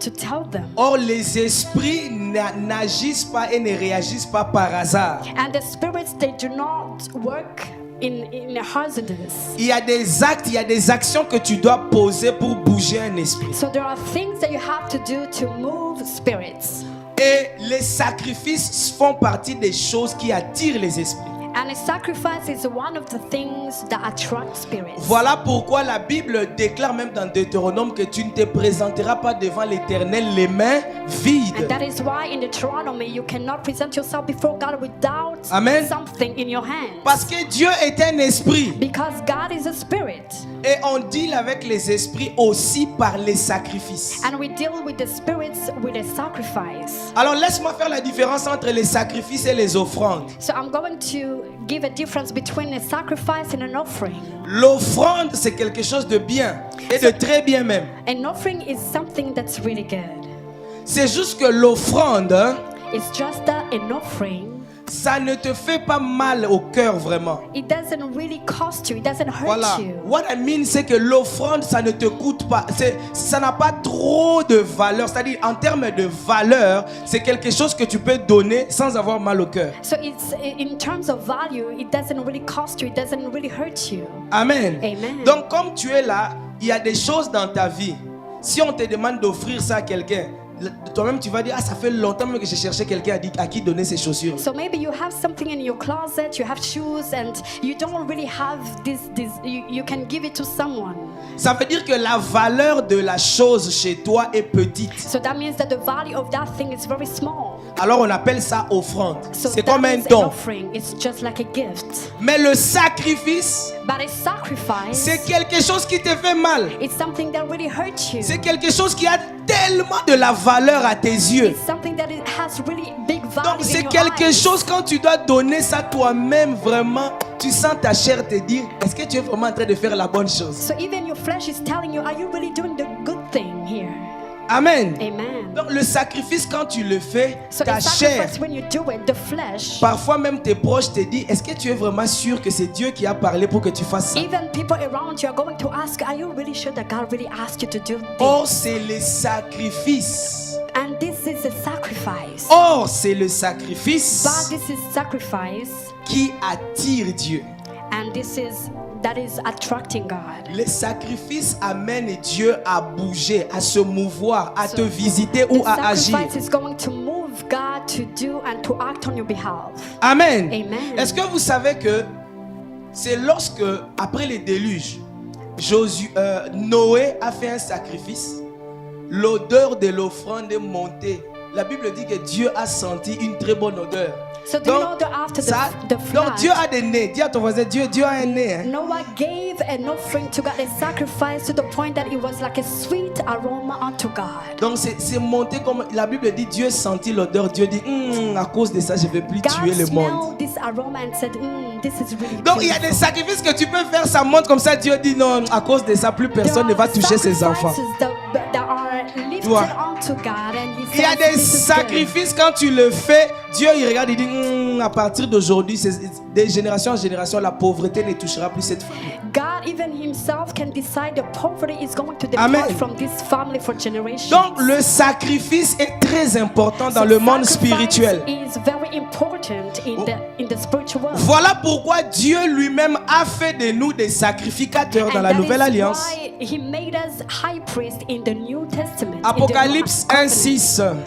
to tell them. Or, les esprits n'agissent pas et ne réagissent pas par hasard. And the spirits, they do not work in a hazardous. Il y a des actes, il y a des actions que tu dois poser pour bouger un esprit. So there are things that you have to do to move spirits. Et les sacrifices font partie des choses qui attirent les esprits. And a sacrifice is one of the things that attract spirits. Voilà pourquoi la Bible déclare même dans Deutéronome que tu ne te présenteras pas devant l'Éternel les mains vides. And that is why in Deuteronomy you cannot present yourself before God without Amen. something in your hand. Parce que Dieu est un esprit. Because God is a spirit. Et on deal avec les esprits aussi par les sacrifices. And we deal with the spirits with a sacrifice. Alors laisse-moi faire la différence entre les sacrifices et les offrandes. So I'm going to give a difference between a sacrifice and an offering. L'offrande, c'est quelque chose de bien et de très bien même. An offering is something that's really good. C'est juste que l'offrande, It's just that an offering, ça ne te fait pas mal au cœur vraiment. it doesn't really cost you, it doesn't hurt Voilà. you. What I mean, c'est que l'offrande, ça ne te coûte pas. Ça n'a pas trop de valeur. C'est-à-dire, en termes de valeur, c'est quelque chose que tu peux donner sans avoir mal au cœur. So it's in terms of value, it doesn't really cost you, it doesn't really hurt you. Amen. Amen. Donc, comme tu es là, il y a des choses dans ta vie. Si on te demande d'offrir ça à quelqu'un, toi-même tu vas dire, ah, ça fait longtemps que j'ai cherché quelqu'un à qui donner ses chaussures. So maybe you have something in your closet, you have shoes, and you don't really have this you can give it to someone. Ça veut dire que la valeur de la chose chez toi est petite. So that means that the value of that thing is very small. Alors on appelle ça offrande. So C'est that comme un is an don. offering. It's just like a gift. Mais le sacrifice, But a sacrifice, c'est quelque chose qui te fait mal. it's something that really hurts you. C'est quelque chose qui a tellement de la valeur à tes yeux. It's something that it has really big value Donc in c'est your quelque eyes. chose quand tu dois donner ça toi-même vraiment, tu sens ta chair te dire, est-ce que tu es vraiment en train de faire la bonne chose? So even your flesh is telling you, are you really doing the good thing here? Amen. Amen. Donc le sacrifice quand tu le fais, So ta a chair, sacrifice, when you do it, the flesh, parfois même tes proches te disent, est-ce que tu es vraiment sûr que c'est Dieu qui a parlé pour que tu fasses ça? even people around you are going to ask, are you really sure that God really asked you to do this? Or c'est le sacrifice. And this is a sacrifice. Or c'est le But sacrifice this is sacrifice, qui attire Dieu. and that is attracting God. Le sacrifice amène Dieu à bouger, à se mouvoir, à te visiter ou The à agir. sacrifice is going to move God to do and to act on your behalf. Amen. Amen. Est-ce que vous savez que c'est lorsque, après les déluges, Noé a fait un sacrifice, l'odeur de l'offrande est montée. La Bible dit que Dieu a senti une très bonne odeur. So do you know that after the Donc flood, Dieu a des nez. Dis à ton voisin, Dieu a un nez. Hein. Noah gave an offering to God, a sacrifice to the point that it was like a sweet aroma unto God. Donc c'est monté comme la Bible dit, Dieu sentit l'odeur. Dieu dit, à cause de ça, je ne vais plus tuer God le monde. smelled this aroma and said, this is really Donc il y a des sacrifices que tu peux faire, ça monte comme ça. Dieu dit non, à cause de ça, plus personne ne va toucher ses enfants. That are lifted Toi. unto God, and he Il y a says, des this is good. sacrifices quand tu le fais, Dieu il regarde, il dit à partir d'aujourd'hui, de génération en génération, la pauvreté ne touchera plus cette famille. God even himself can decide the poverty is going to depart Amen. from this family for generations. Donc le sacrifice est très important dans So le monde sacrifice spirituel. is very important in the spiritual world. Voilà pourquoi Dieu lui-même a fait de nous des sacrificateurs dans And la that Nouvelle is Alliance. why he made us high priest in the New Testament. Apocalypse in the New 1:6. Covenant.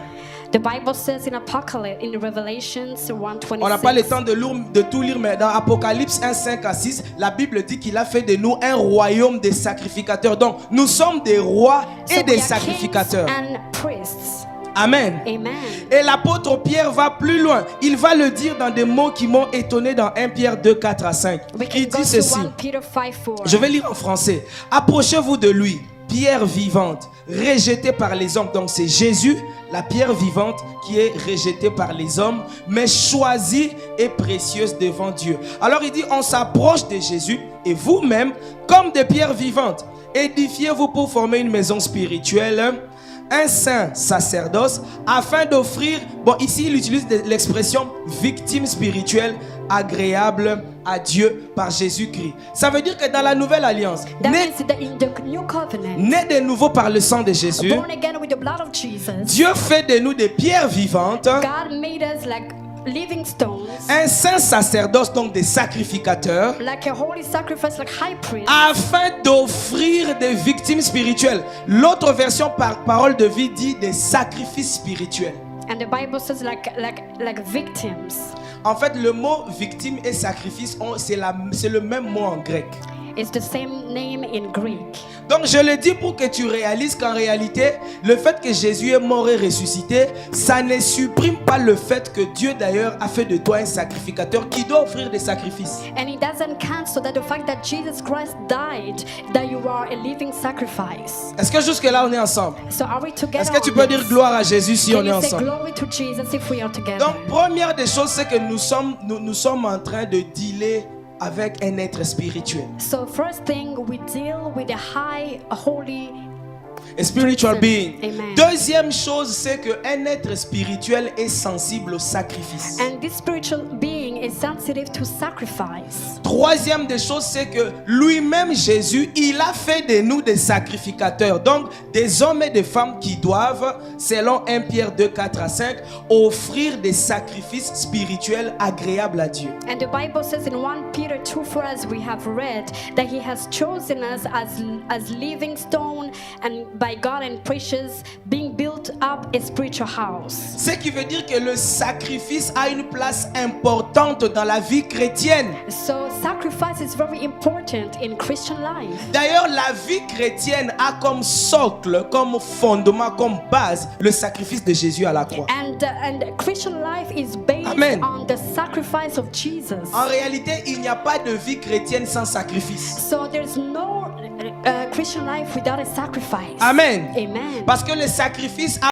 The Bible says in Apocalypse, in Revelations 1:26. On n'a pas le temps de tout lire, mais dans Apocalypse 1:5 à 6, la Bible dit qu'il a fait de nous un royaume des sacrificateurs. Donc, nous sommes des rois So et we des are sacrificateurs. kings and priests. Amen. Amen. Et l'apôtre Pierre va plus loin. Il va le dire dans des mots qui m'ont étonné dans 1 Pierre 2, 4 à 5. We can Il go dit to ceci. 1 Peter 5:4. Je vais lire en français. Approchez-vous de lui, pierre vivante, rejetée par les hommes. Donc c'est Jésus, la pierre vivante, qui est rejetée par les hommes, mais choisie et précieuse devant Dieu. Alors il dit, on s'approche de Jésus et vous-même, comme des pierres vivantes, édifiez-vous pour former une maison spirituelle, un saint sacerdoce, afin d'offrir, bon ici il utilise l'expression victime spirituelle, agréable à Dieu par Jésus-Christ. Ça veut dire que dans la nouvelle alliance, That né, means that in the new covenant, né de nouveau par le sang de Jésus, born again with the blood of Jesus, Dieu fait de nous des pierres vivantes, God made us like living stones, un saint sacerdoce, donc des sacrificateurs, like a holy sacrifice, like high priest, afin d'offrir des victimes spirituelles. L'autre version par parole de vie dit des sacrifices spirituels. and the Bible says like victims. En fait, le mot victime et sacrifice, c'est le même mot en grec. It's the same name in Greek. Donc je le dis pour que tu réalises qu'en réalité, le fait que Jésus est mort et ressuscité, ça ne supprime pas le fait que Dieu d'ailleurs a fait de toi un sacrificateur qui doit offrir des sacrifices. And it doesn't cancel that the fact that Jesus Christ died, that you are a living sacrifice. Est-ce que jusque là on est ensemble? So are we together? Est-ce que tu on peux this? dire gloire à Jésus si Can on est you say ensemble? glory to Jesus if we are together? Donc première des choses, c'est que nous sommes en train de dealer avec un être spirituel. So first thing, we deal with a high, holy. A spiritual being. Amen. Deuxième chose, c'est qu'un être spirituel est sensible au sacrifice. And this spiritual being is sensitive to sacrifice. Troisième des choses, c'est que lui-même, Jésus, il a fait de nous des sacrificateurs. Donc, des hommes et des femmes qui doivent, selon 1 Pierre 2, 4 à 5, offrir des sacrifices spirituels agréables à Dieu. And the Bible says in 1 Peter 2:4, as we have read, that He has chosen us as living stone and by God and precious, being built up a spiritual house. Ce qui veut dire que le sacrifice a une place importante dans la vie chrétienne. So sacrifice is very important in Christian life. D'ailleurs, la vie chrétienne a comme socle, comme fondement, comme base, le sacrifice de Jésus à la croix. And Christian life is based Amen. on the sacrifice of Jesus. En réalité, il n'y a pas de vie chrétienne sans sacrifice. So there's no Christian life without a sacrifice. Amen. Amen. Parce que le sacrifice